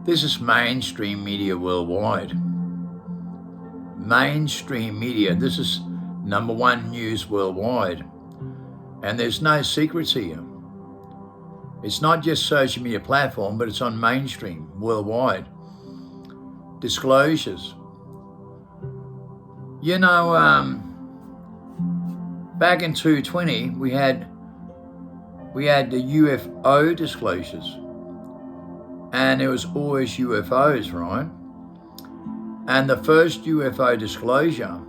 This is mainstream media worldwide. Mainstream media. This is #1 news worldwide. And there's no secrets here. It's not just social media platform, but it's on mainstream worldwide. Disclosures. You know, back in 2020, we had the UFO disclosures. And it was always UFOs, right? And the first UFO disclosure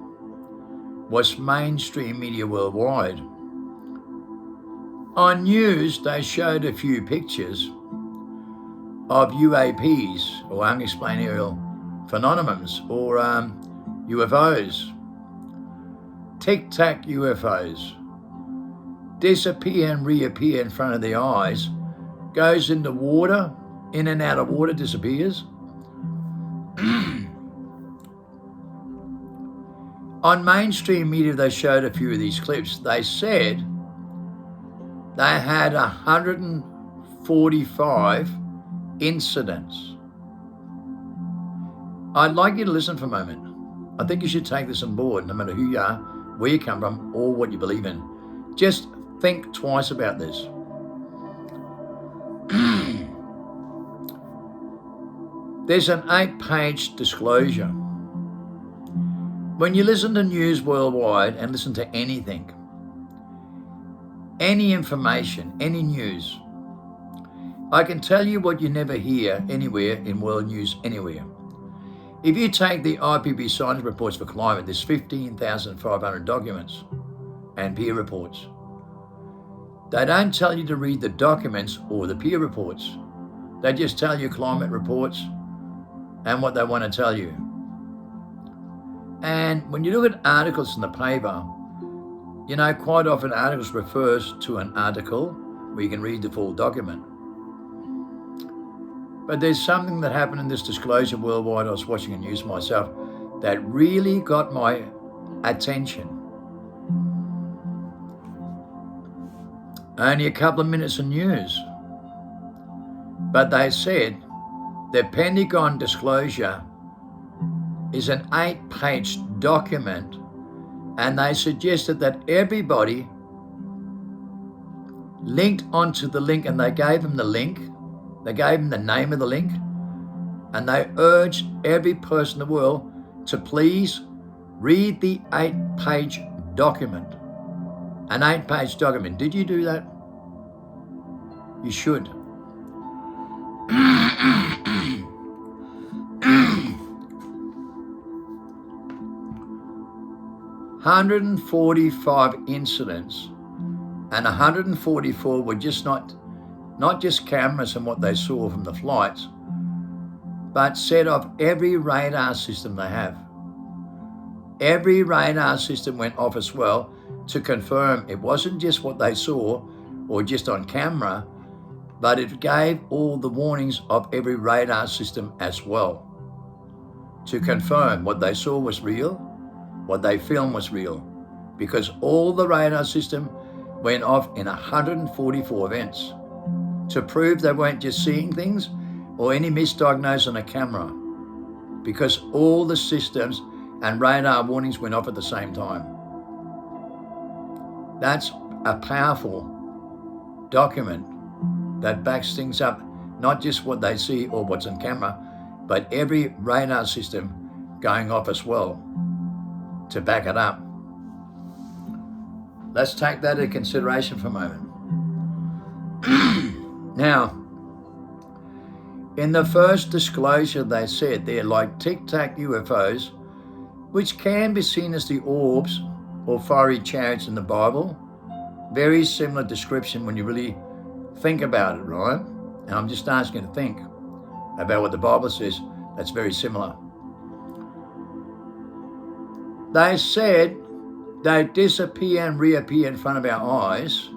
was mainstream media worldwide. On news, they showed a few pictures of UAPs, or unexplained aerial phenomena, or UFOs. Tic-tac UFOs. Disappear and reappear in front of the eyes, goes into water, in and out of water, disappears. On mainstream media, they showed a few of these clips. They said they had 145 incidents. I'd like you to listen for a moment. I think you should take this on board, no matter who you are, where you come from, or what you believe in. Just think twice about this. There's an 8-page disclosure. When you listen to news worldwide and listen to anything, any information, any news, I can tell you what you never hear anywhere in world news anywhere. If you take the IPB science reports for climate, there's 15,500 documents and peer reports. They don't tell you to read the documents or the peer reports. They just tell you climate reports and what they want to tell you. And when you look at articles in the paper, you know, quite often articles refers to an article where you can read the full document. But there's something that happened in this disclosure worldwide. I was watching the news myself that really got my attention. Only a couple of minutes of news. But they said the Pentagon disclosure is an 8-page document, and they suggested that everybody linked onto the link, and they gave them the link. They gave them the name of the link, and they urged every person in the world to please read the 8-page document. An 8-page document. Did you do that? You should. 145 incidents, and 144 were just not just cameras and what they saw from the flights, but set off every radar system they have. Every radar system went off as well to confirm it wasn't just what they saw or just on camera, but it gave all the warnings of every radar system as well to confirm what they saw was real, what they filmed was real, because all the radar system went off in 144 events to prove they weren't just seeing things or any misdiagnosed on a camera, because all the systems and radar warnings went off at the same time. That's a powerful document that backs things up, not just what they see or what's on camera, but every radar system going off as well to back it up. Let's take that into consideration for a moment. Now, in the first disclosure, they said they're like tic-tac UFOs, which can be seen as the orbs or fiery chariots in the Bible. Very similar description when you really think about it, right? And I'm just asking you to think about what the Bible says. That's very similar. They said they disappear and reappear in front of our eyes,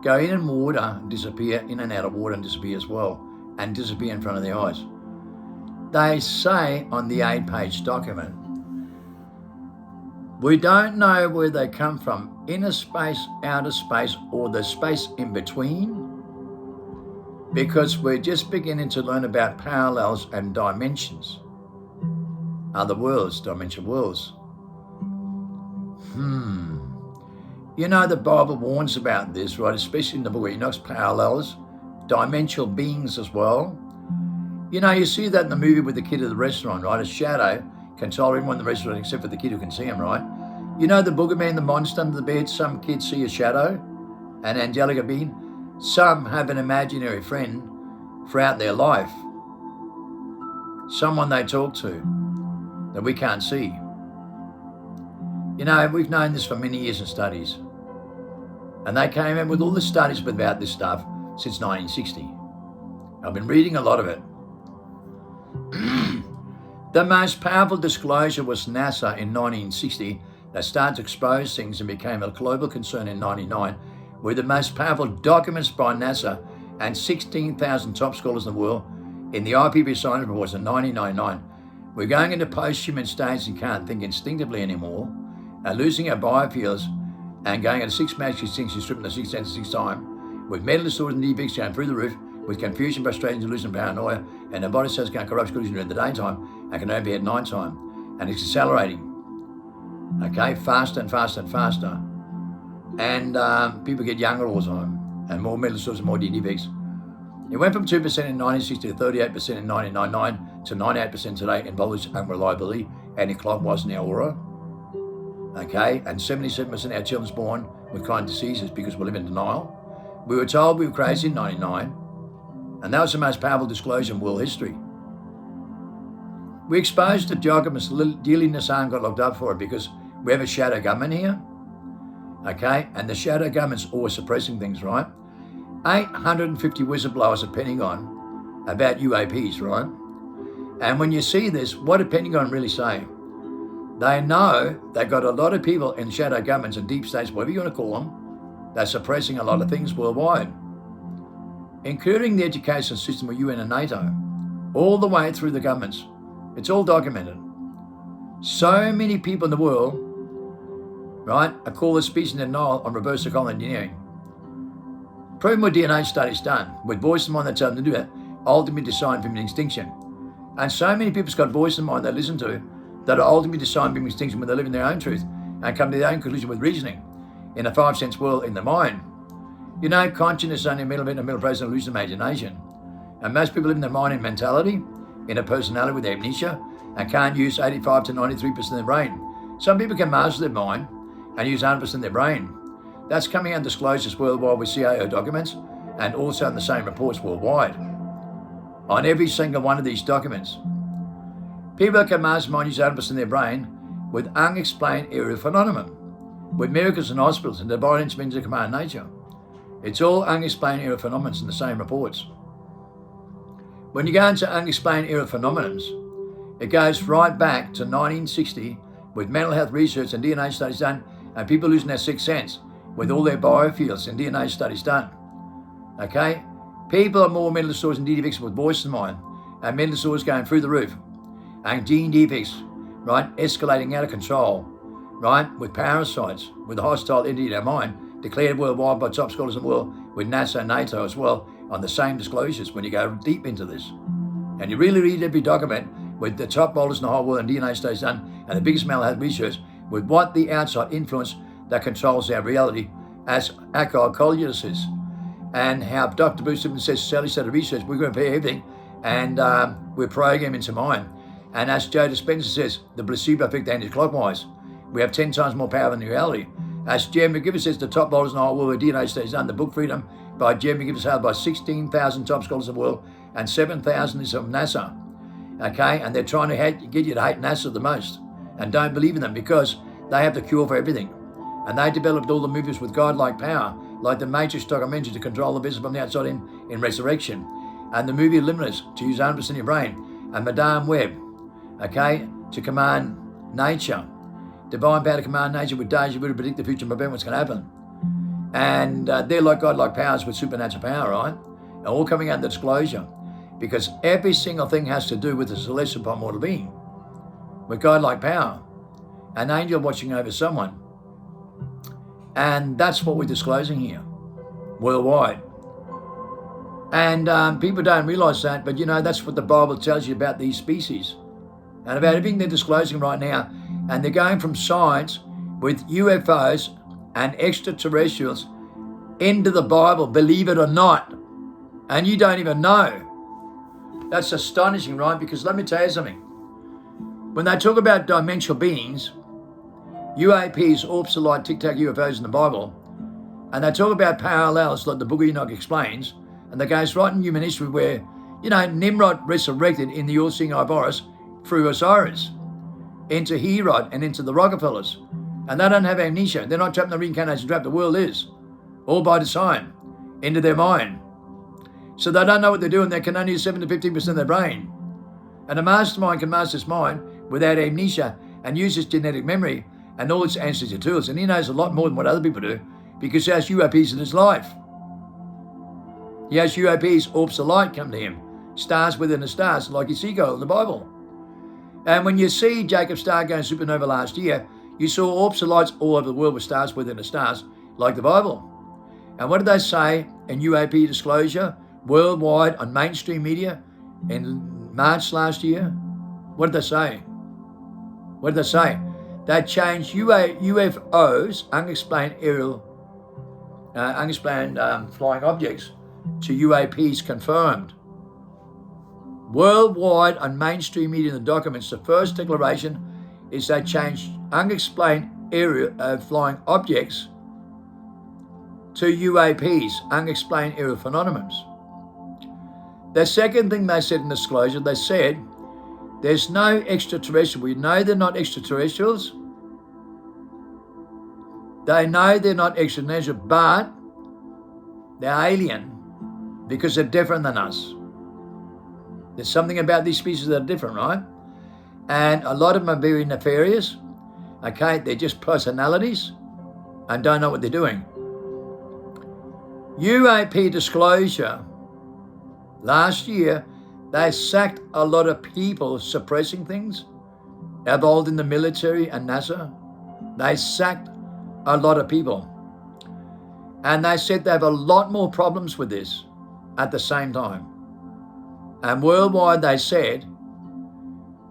go in water and disappear, in and out of water and disappear as well, and disappear in front of the eyes. They say on the 8-page document, we don't know where they come from, inner space, outer space, or the space in between. because we're just beginning to learn about parallels and dimensions. Other worlds, dimension worlds. You know, the Bible warns about this, right? Especially in the book of Enoch, parallels, dimensional beings as well. You know, you see that in the movie with the kid at the restaurant, right? A shadow control everyone in the restaurant except for the kid who can see him, right? You know, the boogeyman, the monster under the bed, some kids see a shadow, an angelic being. Some have an imaginary friend throughout their life. Someone they talk to that we can't see. You know, we've known this for many years in studies. And they came in with all the studies about this stuff since 1960. I've been reading a lot of it. The most powerful disclosure was NASA in 1960 that started to expose things and became a global concern in 1999, with the most powerful documents by NASA and 16,000 top scholars in the world in the IPB science reports in 1999. We're going into post-human states and can't think instinctively anymore, and losing our biofields and going into six magic extinctions, stripping the sixth sense six time, with mental disorders and defects going through the roof, with confusion, frustration, delusion, paranoia, and the body cells going corrupt collusion during the daytime and can only be at night time. And it's accelerating. Okay, faster and faster and faster. And people get younger all the time, and more mental disorders and more defects. It went from 2% in 1960 to 38% in 1999 to 98% today in voltage unreliability, anti-clockwise in our aura. Okay, and 77% of our children's born with chronic diseases because we live in denial. We were told we were crazy in 99, and that was the most powerful disclosure in world history. We exposed the documents, dearly Nissan got locked up for it because we have a shadow government here. Okay, and the shadow government's always suppressing things, right? 850 whistleblowers at Pentagon about UAPs, right? And when you see this, what did Pentagon really say? They know they've got a lot of people in shadow governments and deep states, whatever you want to call them, they're suppressing a lot of things worldwide, including the education system of UN and NATO, all the way through the governments. It's all documented. So many people in the world, right, are called a species in denial on reverse psychology engineering. Proven with DNA studies done, with voice in mind that tell them to do that, ultimately designed from extinction. And so many people's got voice in mind they listen to that are ultimately designed from extinction when they live in their own truth and come to their own conclusion with reasoning in a 5 sense world in the mind. You know, consciousness is only a middle present illusion imagination. And most people live in their mind in mentality, in a personality with amnesia, and can't use 85 to 93% of their brain. Some people can master their mind and use 100% of their brain. That's coming out in disclosures worldwide with CIO documents and also in the same reports worldwide. On every single one of these documents, people can mastermind use 100% of their brain with unexplained area phenomena, with miracles in hospitals and divine interventions of command nature. It's all unexplained area phenomena in the same reports. When you go into unexplained area phenomena, it goes right back to 1960 with mental health research and DNA studies done and people losing their sixth sense with all their biofields and DNA studies done. Okay? People are more mental disorders and defects with voice in mind and mental disorders going through the roof and gene defects, right, escalating out of control, right, with parasites, with a hostile entity in our mind, declared worldwide by top scholars in the world, with NASA and NATO as well, on the same disclosures when you go deep into this. And you really read every document with the top boulders in the whole world and DNA studies done, and the biggest mental health research with what the outside influence that controls our reality as alcohol and how Dr. Bruce Lipton says, Sally said, research, we're going to pay everything, and we're programming into mind. And as Joe Dispenza says, the placebo effect anti-clockwise. We have 10 times more power than reality. As Jim McGibbon says, the top boulders in the whole world with DNA studies done, the book Freedom by Jim McGibbon held by 16,000 top scholars in the world, and 7,000 is from NASA. Okay, and they're trying to get you to hate NASA the most and don't believe in them because they have the cure for everything. And they developed all the movies with God-like power, like the Matrix documentary to control the business from the outside in Resurrection, and the movie Limitless to use 100% of your brain, and Madame Web, okay, to command nature, divine power to command nature with deja vu to predict the future and prevent what's going to happen. And they're like God-like powers with supernatural power, right? And all coming out of the disclosure, because every single thing has to do with the celestial primordial being, with God-like power, an angel watching over someone. And that's what we're disclosing here, worldwide. And people don't realise that, but you know, that's what the Bible tells you about these species and about everything they're disclosing right now. And they're going from science with UFOs and extraterrestrials into the Bible, believe it or not. And you don't even know. That's astonishing, right? Because let me tell you something. When they talk about dimensional beings, UAPs, orbs of light, tic-tac UFOs in the Bible, and they talk about parallels like the Book of Enoch explains, and that goes right in human history where, you know, Nimrod resurrected in the all-seeing eye of Horus through Osiris into Herod and into the Rockefellers. And they don't have amnesia. They're not trapped in the reincarnation trap. The world is. All by design. Into their mind. So they don't know what they're doing. They can only use 7 to 15% of their brain. And a mastermind can master his mind without amnesia and use his genetic memory and all its ancestral tools. And he knows a lot more than what other people do because he has UAPs in his life. He has UAPs, orbs of light come to him. Stars within the stars, like you see go in the Bible. And when you see Jacob Star going supernova last year, you saw orbs of lights all over the world with stars within the stars, like the Bible. And what did they say in UAP disclosure worldwide on mainstream media in March last year? What did they say? What did they say? They changed UFOs, unexplained flying objects, to UAPs confirmed. Worldwide on mainstream media in the documents, the first declaration is they changed unexplained flying objects to UAPs, unexplained aerial phenomena. The second thing they said in disclosure, they said there's no extraterrestrial. We know they're not extraterrestrials. They know they're not extraterrestrial, but they're alien because they're different than us. There's something about these species that are different, right? And a lot of them are very nefarious. Okay, they're just personalities and don't know what they're doing. UAP disclosure, last year, they sacked a lot of people suppressing things, involved in the military and NASA. They sacked a lot of people. And they said they have a lot more problems with this at the same time. And worldwide, they said,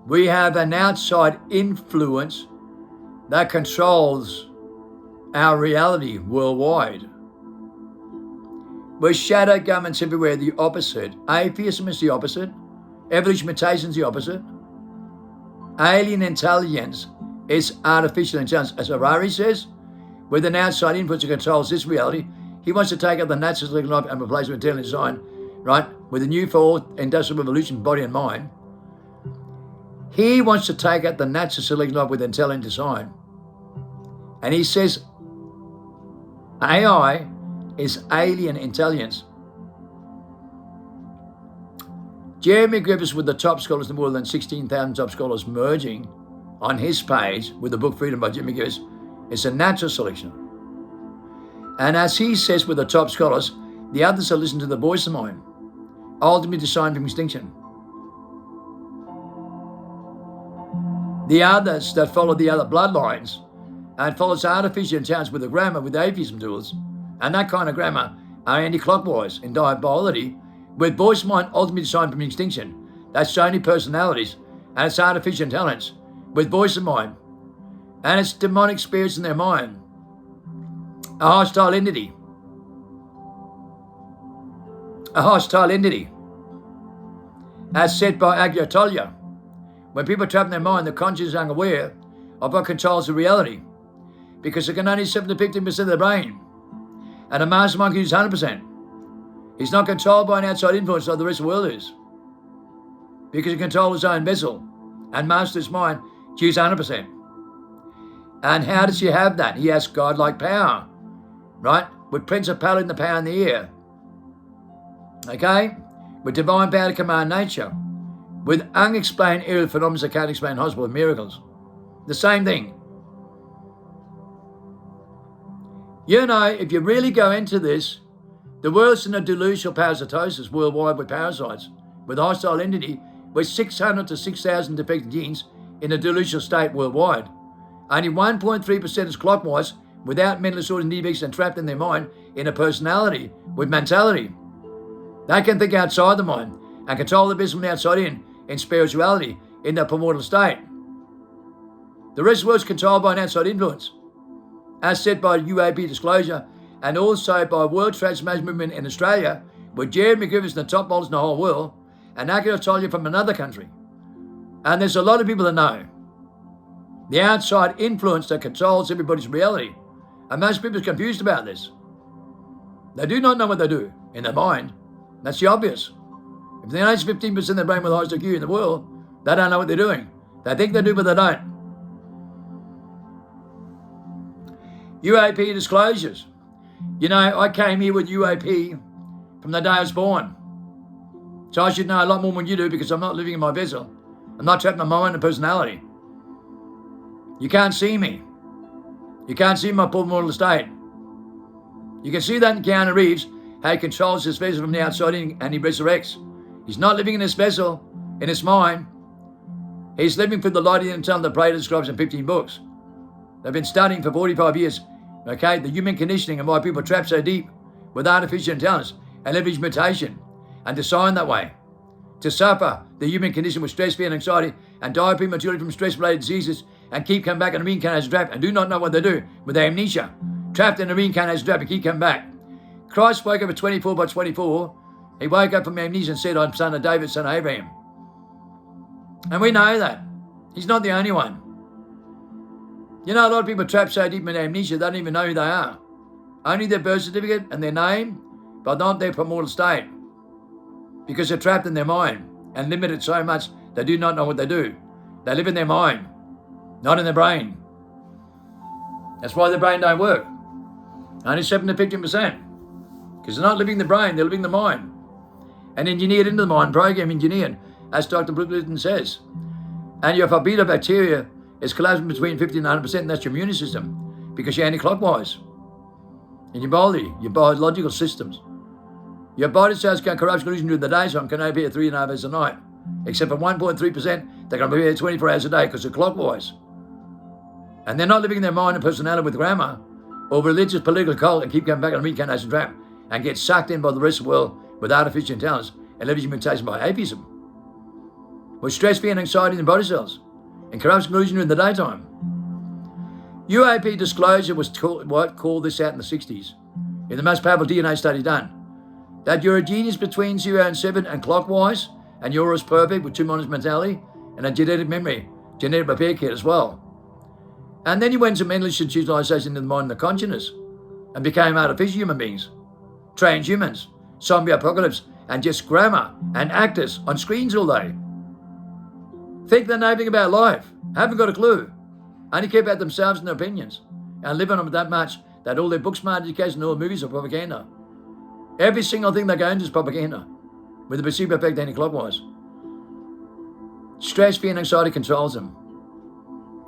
we have an outside influence that controls our reality worldwide. With shadow governments everywhere, the opposite. Atheism is the opposite. Evolution mutation is the opposite. Alien intelligence is artificial intelligence. As Harari says, with an outside influence that controls this reality, he wants to take out the natural life and replace it with intelligent design, right? With a new fourth industrial revolution, body and mind. He wants to take out the natural selection life with intelligent design. And he says AI is alien intelligence. Jeremy Griffiths, with the top scholars in the world and 16,000 top scholars merging on his page with the book Freedom by Jeremy Griffiths, is a natural selection. And as he says with the top scholars, the others are listening to the voice of mind, ultimately designed from extinction. The others that follow the other bloodlines and follows artificial intelligence with the grammar, with atheism tools, and that kind of grammar are anti-clockwise in diabolity, with voice mind ultimately designed from extinction. That's only personalities, and it's artificial intelligence with voice of mind, and it's demonic spirits in their mind, a hostile entity, as said by Agyatolya. When people trap in their mind, the conscious is unaware of what controls the reality, because it can only 7 to 15% of the brain. And a mastermind can use 100%. He's not controlled by an outside influence like the rest of the world is, because he controls his own vessel and master his mind to use 100%. And how does he have that? He has godlike power, right? With principality and the power in the air. Okay? With divine power to command nature. With unexplained aerial phenomena that can't explain hospital miracles. The same thing. You know, if you really go into this, the world's in a delusional parasitosis worldwide with parasites, with a hostile entity, with 600 to 6,000 defective genes in a delusional state worldwide. Only 1.3% is clockwise, without mental disorders and defects and trapped in their mind in a personality with mentality. They can think outside the mind and control the business from the outside in spirituality, in the primordial state. The rest of the world is controlled by an outside influence, as said by UAP disclosure, and also by World Transformation Movement in Australia, with Jeremy Griffiths and the top models in the whole world, and accurate authority from another country. And there's a lot of people that know the outside influence that controls everybody's reality. And most people are confused about this. They do not know what they do in their mind. That's the obvious. If they only 15% of their brain with the highest IQ in the world, they don't know what they're doing. They think they do, but they don't. UAP disclosures. You know, I came here with UAP from the day I was born. So I should know a lot more than you do because I'm not living in my vessel. I'm not trapped in my mind and personality. You can't see me. You can't see my primordial state. You can see that in Keanu Reeves, how he controls his vessel from the outside in and he resurrects. He's not living in this vessel, in his mind. He's living through the light of the intelligence that Plato describes in 15 books. They've been studying for 45 years, okay, the human conditioning and why people are trapped so deep with artificial intelligence and leverage mutation and designed that way to suffer the human condition with stress, fear and anxiety and die prematurely from stress-related diseases and keep coming back in a reincarnation trap and do not know what they do with their amnesia, trapped in a reincarnation trap and keep coming back. Christ woke up at 24 by 24. He woke up from amnesia and said, I'm son of David, son of Abraham. And we know that. He's not the only one. You know, a lot of people are trapped so deep in amnesia, they don't even know who they are. Only their birth certificate and their name, but not their primordial state. Because they're trapped in their mind and limited so much, they do not know what they do. They live in their mind, not in their brain. That's why their brain don't work. Only 7 to 15%. Because they're not living the brain, they're living the mind. And engineered into the mind, program engineered, as Dr. Brooklyn says. And your bacteria is collapsing between 50 and 100%, and that's your immune system, because you're anti-clockwise. In your body, your biological systems. Your body cells can corrupt collusion during the daytime, can only be at 3.5 hours a night. Except for 1.3%, they can be here 24 hours a day because they're clockwise. And they're not living in their mind and personality with grammar or religious political cult and keep coming back on a reincarnation trap and get sucked in by the rest of the world with artificial intelligence and leverage mutation by atheism. With stress, fear and anxiety in the body cells and corruption collusion during the daytime. UAP disclosure was called this out in the 60s in the most powerful DNA study done. That you're a genius between 0 and 7 and clockwise, and you're as perfect with 2 minus mentality and a genetic memory, genetic repair kit as well. And then you went to mental institutionalization in the mind and the consciousness and became artificial human beings, transhumans, zombie apocalypse, and just grammar and actors on screens all day. Think they know nothing about life, haven't got a clue, only care about themselves and their opinions, and live on them that much that all their book smart education and all movies are propaganda. Every single thing they go into is propaganda, with the perceived effect anti-clockwise. Stress, fear and anxiety controls them.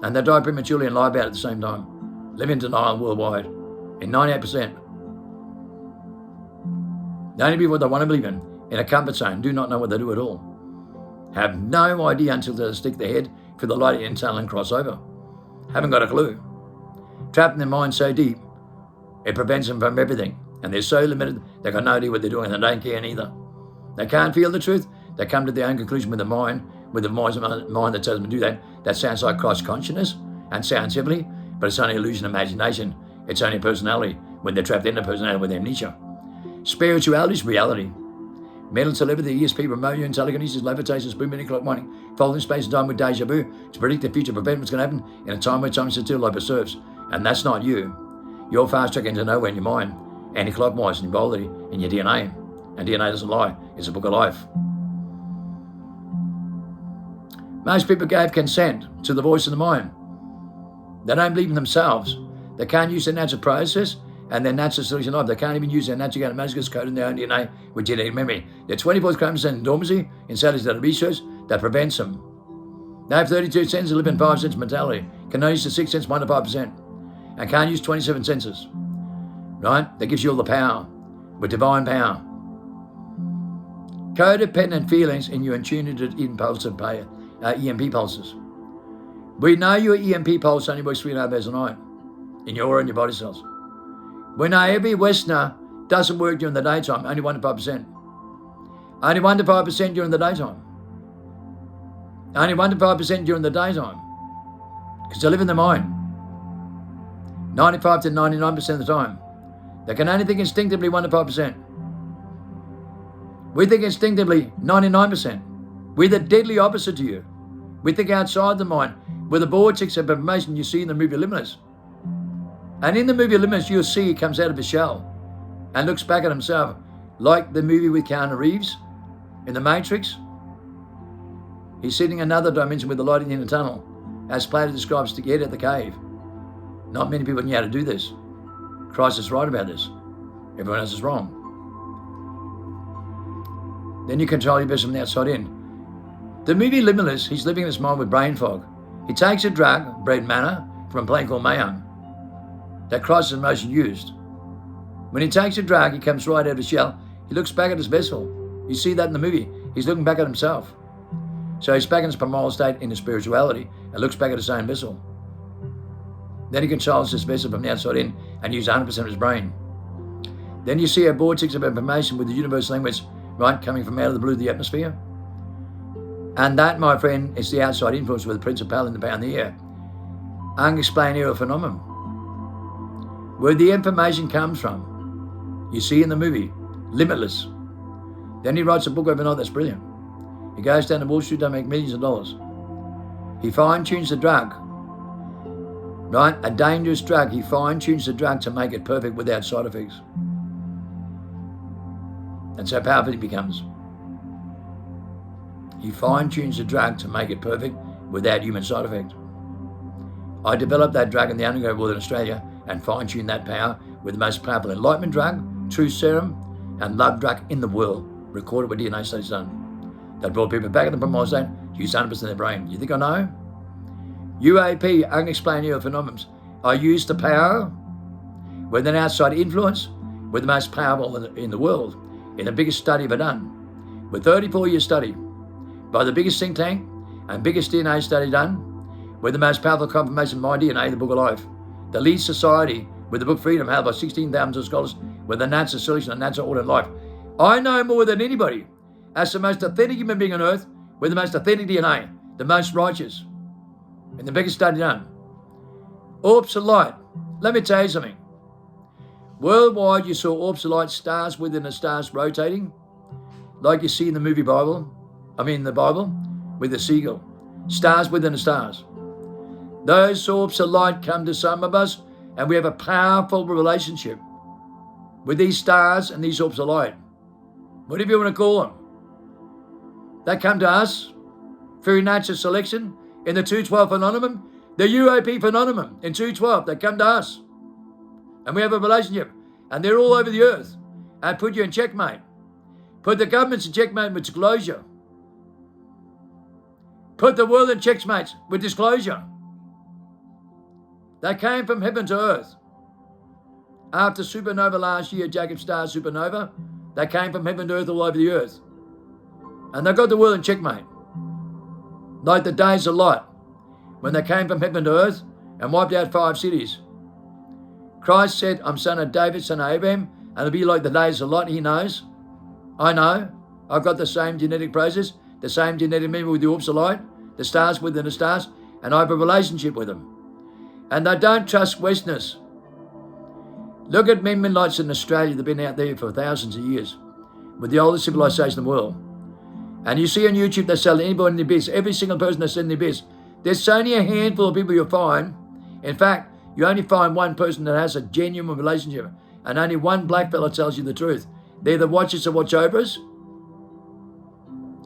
And they die prematurely and lie about it at the same time. Live in denial worldwide, in 98%. The only people they want to believe in a comfort zone, do not know what they do at all. Have no idea until they stick their head for the light of the internal and cross over. Haven't got a clue. Trapped in their mind so deep, it prevents them from everything. And they're so limited, they've got no idea what they're doing, and they don't care neither. They can't feel the truth. They come to their own conclusion with the mind that tells them to do that. That sounds like Christ consciousness and sounds heavenly, but it's only illusion, imagination. It's only personality when they're trapped in the personality with amnesia. Spirituality is reality. Mental telepathy, ESP, remote viewing, telekinesis, levitation, spoon bending, clock winding, folding space and time with deja vu to predict the future, prevent what's going to happen in a time where time stands still like preserves. And that's not you. You're fast track into nowhere in your mind, anti-clockwise in your biology, in your DNA. And DNA doesn't lie. It's a book of life. Most people gave consent to the voice of the mind. They don't believe in themselves. They can't use their natural process and their natural selection of life. They can't even use their natural genetic code in their own DNA with genetic memory. Their 24th chromosome in dormancy in cells that are research that prevents them. They have 32 senses, live in 5 sense mentality, can only use the 6 sense 1 to 5%, and can't use 27 senses. Right? That gives you all the power, with divine power. Codependent feelings in you and tune into impulsive EMP pulses. We know your EMP pulse only works 3.5 hours a night in your aura and your body cells. We know every Westerner doesn't work during the daytime, only 1 to 5%. Only 1 to 5% during the daytime. Only 1 to 5% during the daytime. Because they live in their mind. 95 to 99% of the time. They can only think instinctively 1 to 5%. We think instinctively 99%. We're the deadly opposite to you. We think outside the mind. We're the vortex of information you see in the movie Limitless. And in the movie Limitless, you'll see he comes out of his shell and looks back at himself, like the movie with Keanu Reeves in The Matrix. He's sitting in another dimension with the light in the tunnel, as Plato describes to get at the cave. Not many people know how to do this. Christ is right about this. Everyone else is wrong. Then you control your business from the outside in. The movie Limitless, he's living in his mind with brain fog. He takes a drug, bread manna, from a plant called mayhem, that Christ in motion used. When he takes a drug, he comes right out of his shell. He looks back at his vessel. You see that in the movie. He's looking back at himself. So he's back in his primal state in his spirituality and looks back at his own vessel. Then he controls this vessel from the outside in and uses 100% of his brain. Then you see a vortex of information with the universal language, right, coming from out of the blue of the atmosphere. And that, my friend, is the outside influence with the principality in the power in the air. Unexplained aerial phenomenon. Where the information comes from, you see in the movie, Limitless. Then he writes a book overnight that's brilliant. He goes down to Wall Street to make millions of dollars. He fine-tunes the drug, right? A dangerous drug. He fine-tunes the drug to make it perfect without side effects. That's how powerful it becomes. He fine-tunes the drug to make it perfect without human side effect. I developed that drug in the underground world in Australia and fine-tuned that power with the most powerful enlightenment drug, truth serum, and love drug in the world, recorded with DNA studies done. That brought people back in the primal state to use 100% of their brain. You think I know? UAP, unexplained aerial phenomena, I used the power with an outside influence with the most powerful in the world in the biggest study ever done. With 34-year study by the biggest think tank and biggest DNA study done with the most powerful confirmation of my DNA, the Book of Life. The lead society with the book Freedom held by 16,000 scholars with the natural solution and natural order in life. I know more than anybody as the most authentic human being on earth with the most authentic DNA, the most righteous, in the biggest study done. Orbs of light. Let me tell you something. Worldwide, you saw orbs of light, stars within the stars rotating, like you see in the movie Bible. The Bible, with the seagull. Stars within the stars. Those orbs of light come to some of us, and we have a powerful relationship with these stars and these orbs of light. Whatever you want to call them. They come to us through natural selection in the 212 phenomenon, the UAP phenomenon in 212. They come to us. And we have a relationship. And they're all over the earth. And put you in checkmate. Put the governments in checkmate with disclosure. Put the world in checkmate with disclosure. They came from heaven to earth. After supernova last year, Jacob Star supernova, they came from heaven to earth all over the earth. And they got the world in checkmate. Like the days of Lot, when they came from heaven to earth and wiped out 5 cities. Christ said, I'm son of David, son of Abraham, and it'll be like the days of Lot. He knows. I know. I've got the same genetic process, the same genetic memory with the orbs of light, the stars within the stars, and I have a relationship with them. And they don't trust Westerners. Look at men lights in Australia that have been out there for thousands of years with the oldest civilization in the world. And you see on YouTube they sell anybody in the abyss, every single person that's in the abyss. There's only a handful of people you'll find. In fact, you only find one person that has a genuine relationship, and only one black fella tells you the truth. They're the watchers that watch over us,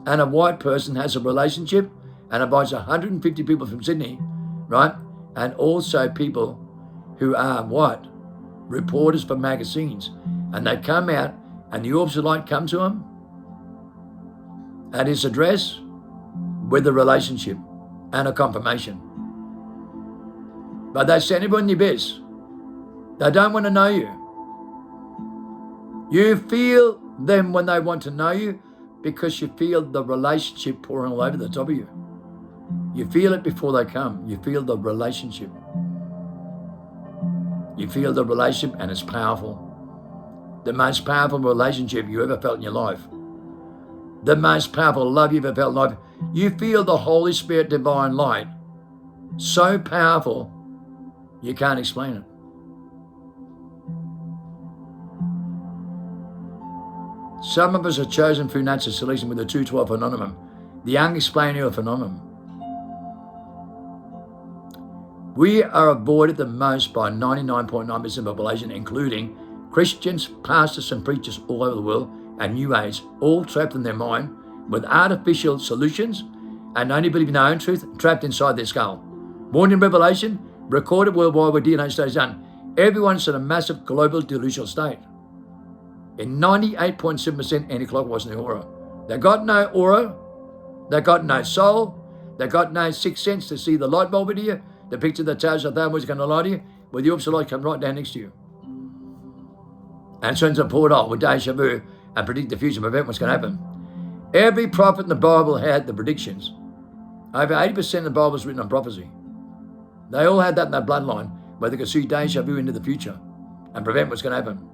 and a white person has a relationship and invites 150 people from Sydney, right? And also people who are what? Reporters for magazines. And they come out and the orbs of light come to him at his address with a relationship and a confirmation. But they send everyone in the abyss. They don't want to know you. You feel them when they want to know you because you feel the relationship pouring all over the top of you. You feel it before they come. You feel the relationship. You feel the relationship and it's powerful. The most powerful relationship you ever felt in your life. the most powerful love you've ever felt in life. You feel the Holy Spirit divine light so powerful, you can't explain it. Some of us are chosen through natural selection with the 212 phenomenon, the unexplainable phenomenon. We are avoided the most by 99.9% of the population, including Christians, pastors and preachers all over the world, and New Age, all trapped in their mind with artificial solutions and only believing their own truth, trapped inside their skull. Born in Revelation, recorded worldwide where DNA studies done, everyone's in a massive global delusional state. In 98.7% anti-clockwise in the aura. They got no aura, they got no soul, they got no sixth sense to see the light bulb in you, the picture that tells you that was going to lie to you, with the opposite light come right down next to you. And turns a portal with deja vu and predict the future, prevent what's going to happen. Every prophet in the Bible had the predictions. Over 80% of the Bible is written on prophecy. They all had that in their bloodline, where they could see deja vu into the future and prevent what's going to happen.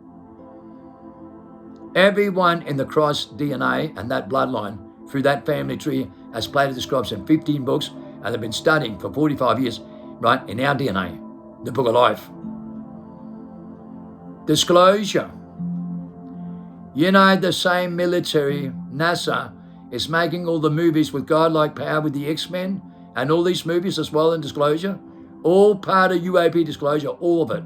Everyone in the Christ DNA and that bloodline through that family tree, as Plato describes in 15 books, and they've been studying for 45 years, right, in our DNA, the book of life. Disclosure. You know, the same military, NASA, is making all the movies with godlike power with the X-Men and all these movies as well in disclosure. All part of UAP disclosure, all of it.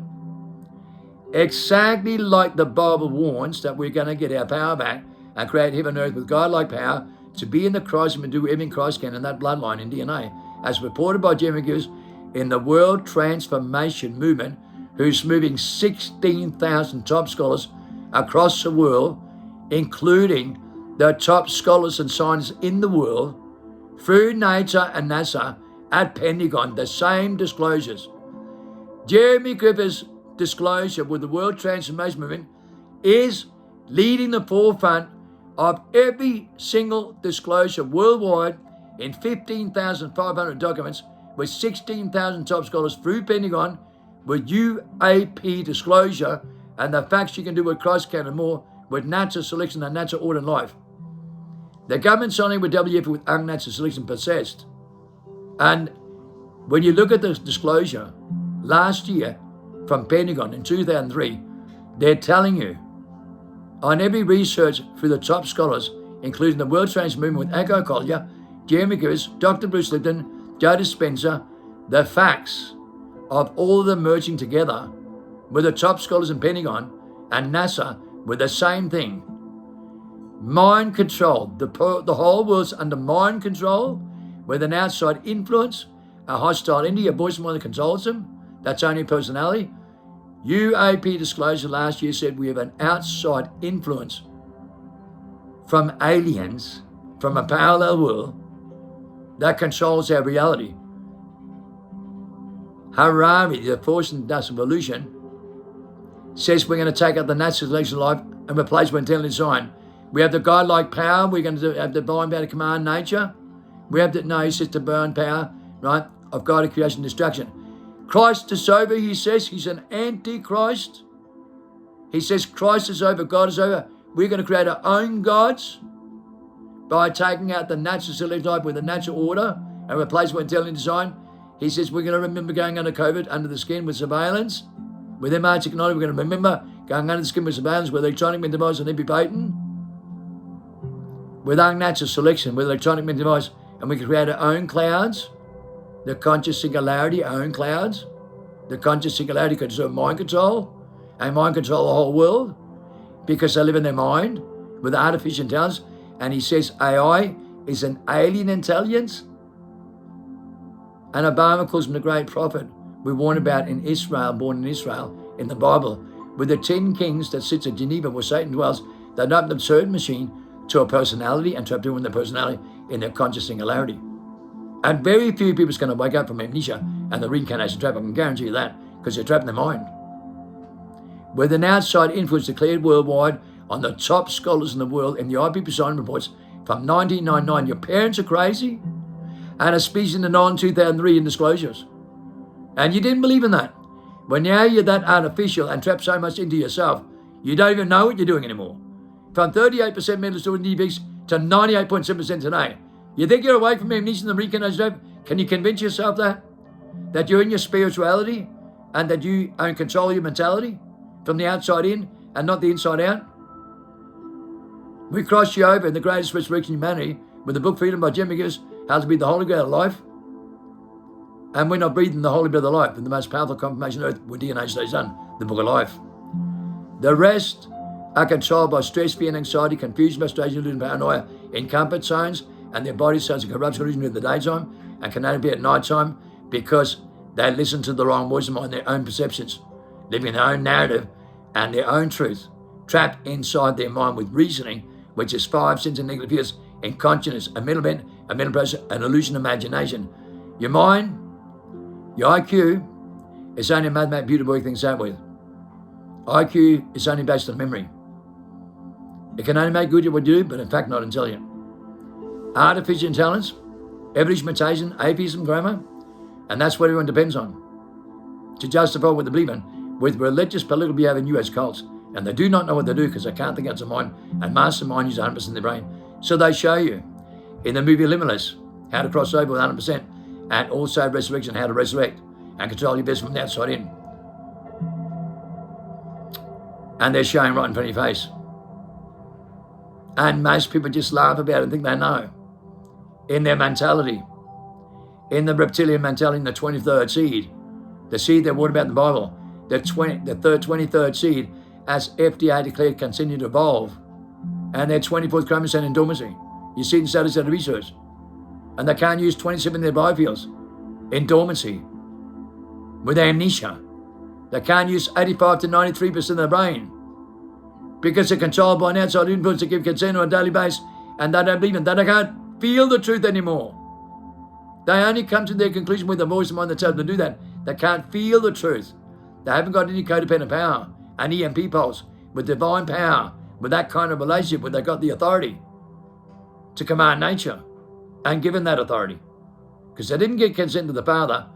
Exactly like the Bible warns that we're going to get our power back and create heaven and earth with godlike power to be in the Christ and do everything Christ can in that bloodline in DNA. As reported by Jeremy Gibbs in the World Transformation Movement, who's moving 16,000 top scholars across the world, including the top scholars and scientists in the world, through NATO and NASA at Pentagon, the same disclosures. Jeremy Griffith's disclosure with the World Transformation Movement is leading the forefront of every single disclosure worldwide in 15,500 documents with 16,000 top scholars through Pentagon with UAP disclosure and the facts you can do with Christ can and more with natural selection and natural order in life. The government signing with WF with unnatural selection possessed. And when you look at the disclosure last year from Pentagon in 2003, they're telling you on every research through the top scholars, including the World Transformation Movement with Echo Collier, Jeremy Gibbs, Dr. Bruce Lipton, Joe Dispenza, the facts of all of them merging together with the top scholars in Pentagon and NASA with the same thing. Mind control. The whole world's under mind control with an outside influence, a hostile entity, a voice mind that controls them. That's only personality. UAP disclosure last year said we have an outside influence from aliens, from a parallel world that controls our reality. Harari, the force and dust evolution, says we're going to take out the natural selection of life and replace it with intelligent design. We have the godlike power. We're going to have the divine power to command nature. We have the, no, he says, divine power, right, of God of creation and destruction. Christ is over, he says. He's an antichrist. He says Christ is over, God is over. We're going to create our own gods by taking out the natural selection life with the natural order and replace it with intelligent design. He says we're going to remember going under COVID, under the skin with surveillance. With MR technology, we're going to remember going under the skin with surveillance with electronic device and imputation. With unnatural selection, with electronic device, and we can create our own clouds. The conscious singularity, our own clouds. The conscious singularity can do mind control, and mind control the whole world because they live in their mind with artificial intelligence. And he says AI is an alien intelligence. And Obama calls him the great prophet we warn about in Israel, born in Israel, in the Bible, with the 10 kings that sits at Geneva where Satan dwells. They open the certain machine to a personality and trap in their personality in their conscious singularity. And very few people are going to wake up from amnesia and the reincarnation trap. I can guarantee you that, because they're trapped in their mind. With an outside influence declared worldwide on the top scholars in the world in the IPP sign reports from 1999. Your parents are crazy, and a speech in the 2003 in disclosures. And you didn't believe in that. But now you're that artificial and trapped so much into yourself, you don't even know what you're doing anymore. From 38% mental student DBX to 98.7% today. You think you're away from amnesia and the reincarnation? Can you convince yourself that you're in your spirituality and that you own control of your mentality from the outside in and not the inside out? We crossed you over in the greatest resurrection of humanity with the book Freedom by Jim McGillis, how to be the Holy Grail of life. And we're not breathing the Holy Breath of life in the most powerful confirmation on earth with DNA studies done, the book of life. The rest are controlled by stress, fear, and anxiety, confusion, frustration, illusion, paranoia in comfort zones, and their body starts to corrupt illusion in the daytime and can only be at night time because they listen to the wrong voice of mind, their own perceptions, living their own narrative and their own truth, trapped inside their mind with reasoning, which is 5 senses and negative fears, in consciousness, a mental bent, a mental process, an illusion, imagination. Your mind, your IQ, is only a mathematical beautiful thing to start with. IQ is only based on memory. It can only make good at what you do, but in fact not intelligent. Artificial intelligence, evolution, atheism, grammar, and that's what everyone depends on to justify what they believe in with religious, political behavior and US cults. And they do not know what they do because they can't think outside their mind, and mastermind use 100% of their brain. So they show you in the movie Limitless how to cross over with 100%, and also resurrection, how to resurrect and control your business from the outside in. And they're showing right in front of your face. And most people just laugh about it and think they know. In their mentality, in the reptilian mentality, in the 23rd seed, the seed that wrote about in the Bible, the 23rd seed, as FDA declared, continue to evolve, and their 24th chromosome in dormancy. You see in studies of the research. And they can't use 27 of their biofuels in dormancy with amnesia. They can't use 85 to 93% of their brain because they're controlled by an outside influence that give consent on a daily basis, and they don't believe it. They can't feel the truth anymore. They only come to their conclusion with the voice of mind that tells them to do that. They can't feel the truth. They haven't got any codependent power, an EMP pulse, with divine power, with that kind of relationship where they've got the authority to command nature and given that authority. Because they didn't get consent to the Father.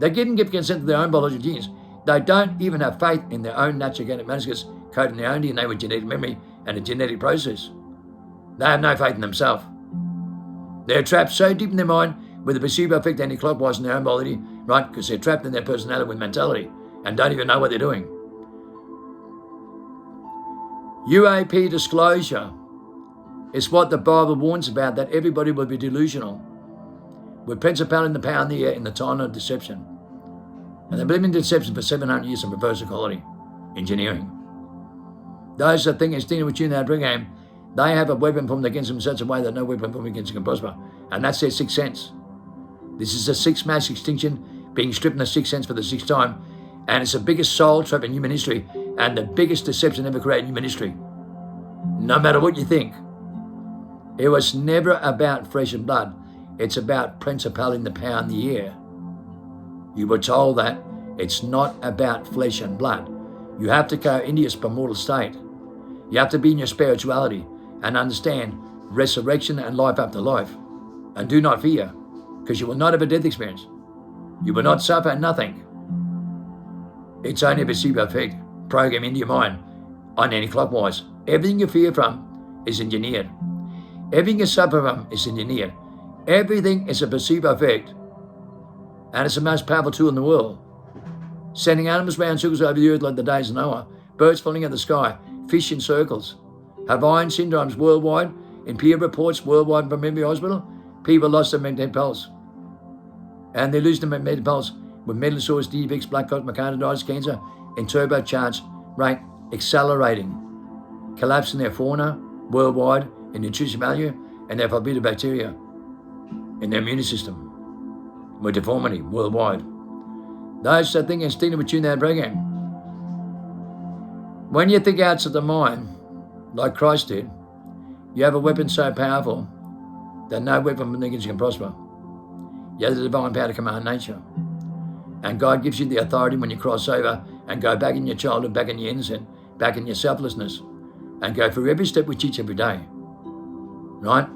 They didn't give consent to their own biological genes. They don't even have faith in their own natural genetic manuscripts coded in their own DNA with genetic memory and a genetic process. They have no faith in themselves. They're trapped so deep in their mind with the placebo effect anti-clockwise in their own body, right? Because they're trapped in their personality with mentality and don't even know what they're doing. UAP disclosure is what the Bible warns about, that everybody will be delusional with principality and the power in the air in the time of deception. And they've been in deception for 700 years of reverse equality, engineering. Those that think instinctively with you in that game, they have a weapon formed against them in such a way that no weapon formed against them can prosper. And that's their sixth sense. This is the sixth mass extinction, being stripped in the sixth sense for the sixth time. And it's the biggest soul trap in human history and the biggest deception ever created in human history. No matter what you think, it was never about flesh and blood. It's about principality and the power in the air. You were told that it's not about flesh and blood. You have to go into your primordial state. You have to be in your spirituality and understand resurrection and life after life. And do not fear, because you will not have a death experience. You will not suffer nothing. It's only a placebo effect programmed into your mind on anti-clockwise. Everything you fear from is engineered. Everything you suffer from is engineered. Everything is a placebo effect. And it's the most powerful tool in the world. Sending animals round circles over the earth like the days of Noah, birds falling out of the sky, fish in circles, Hawaiian syndromes worldwide, in peer reports worldwide from every hospital, people lost their magnetic pulse. And they lose their magnetic pulse with mental disorders, defects, black clot, myocarditis, cancer, in turbocharged rate, accelerating, collapsing their fauna worldwide in nutrition value and their forbidden bacteria in their immune system with deformity worldwide. Those that think instinctively tune that program. When you think outside the mind, like Christ did, you have a weapon so powerful that no weapon from against you can prosper. You have the divine power to command nature. And God gives you the authority when you cross over and go back in your childhood, back in your innocence, back in your selflessness, and go through every step we teach every day. Right?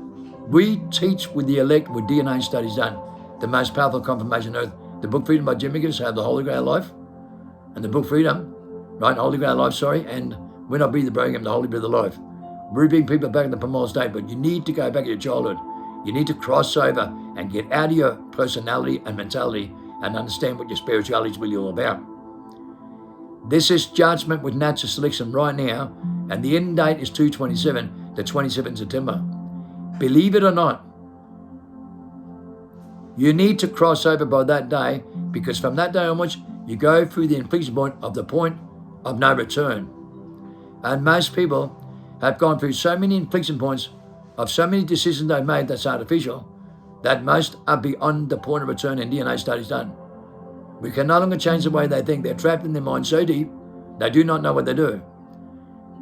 We teach with the elect with DNA studies done, the most powerful confirmation on earth. The book Freedom by Jim McGillis, have the Holy Grail Life, and the book Freedom, right? Holy Grail Life, sorry, and When I Breathe the Program, the Holy Breath of Life. bring people back in the primal state, but you need to go back to your childhood. You need to cross over and get out of your personality and mentality and understand what your spirituality is really all about. This is judgment with natural selection right now, and the end date is 2/27, the 27th September. Believe it or not, you need to cross over by that day, because from that day onwards, you go through the inflection point of no return. And most people have gone through so many inflection points of so many decisions they've made that's artificial, that most are beyond the point of return in DNA studies done. We can no longer change the way they think. They're trapped in their mind so deep, they do not know what they do.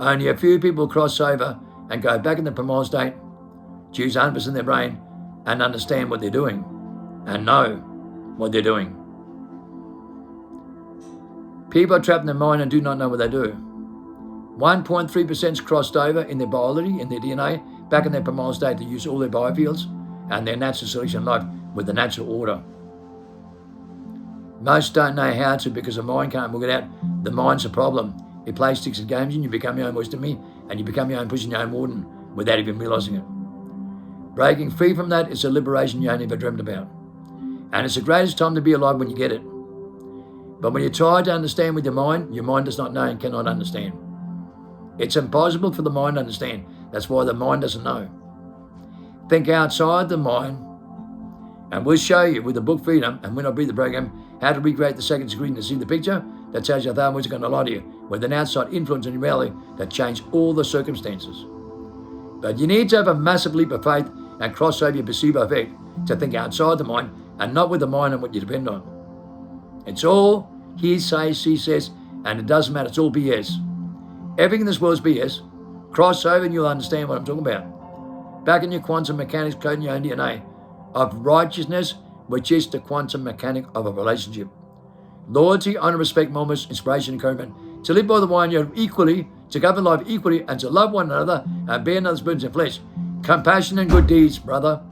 Only a few people cross over and go back in the primal state, choose 100% of their brain, and understand what they're doing, and know what they're doing. People are trapped in their mind and do not know what they do. 1.3% crossed over in their biology, in their DNA, back in their primal state to use all their biofields and their natural selection life with the natural order. Most don't know how to, because the mind can't work it out. The mind's a problem. It plays sticks and games, and you become your own worst enemy, and you become your own pushing your own warden without even realising it. Breaking free from that is a liberation you only ever dreamt about. And it's the greatest time to be alive when you get it. But when you try to understand with your mind does not know and cannot understand. It's impossible for the mind to understand. That's why the mind doesn't know. Think outside the mind, and we'll show you with the book Freedom and When I Breathe the program how to recreate the second screen to see the picture that tells you how words are going to lie to you with an outside influence in your reality that change all the circumstances. But you need to have a massive leap of faith and cross over your placebo effect to think outside the mind and not with the mind and what you depend on. It's all he says, she says, and it doesn't matter. It's all BS. Everything in this world is BS. Cross over and you'll understand what I'm talking about. Back in your quantum mechanics code in your own DNA of righteousness, which is the quantum mechanic of a relationship. Loyalty, honor, respect, moments, inspiration, encouragement. To live by the one you're equally, to govern life equally, and to love one another and bear another's burdens in flesh. Compassion and good deeds, brother.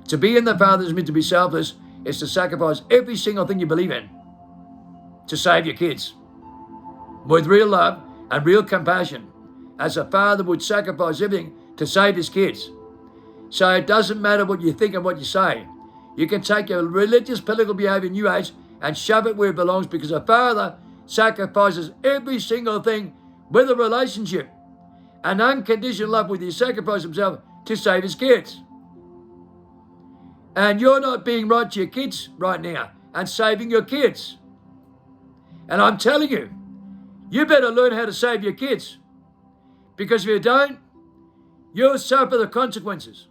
To be in the Father's meant to be selfless is to sacrifice every single thing you believe in to save your kids. With real love and real compassion, as a father would sacrifice everything to save his kids. So it doesn't matter what you think and what you say. You can take your religious, political behavior, New Age, and shove it where it belongs, because a father sacrifices every single thing with a relationship. An unconditional love with you, sacrifice himself to save his kids. And you're not being right to your kids right now and saving your kids. And I'm telling you, you better learn how to save your kids. Because if you don't, you'll suffer the consequences.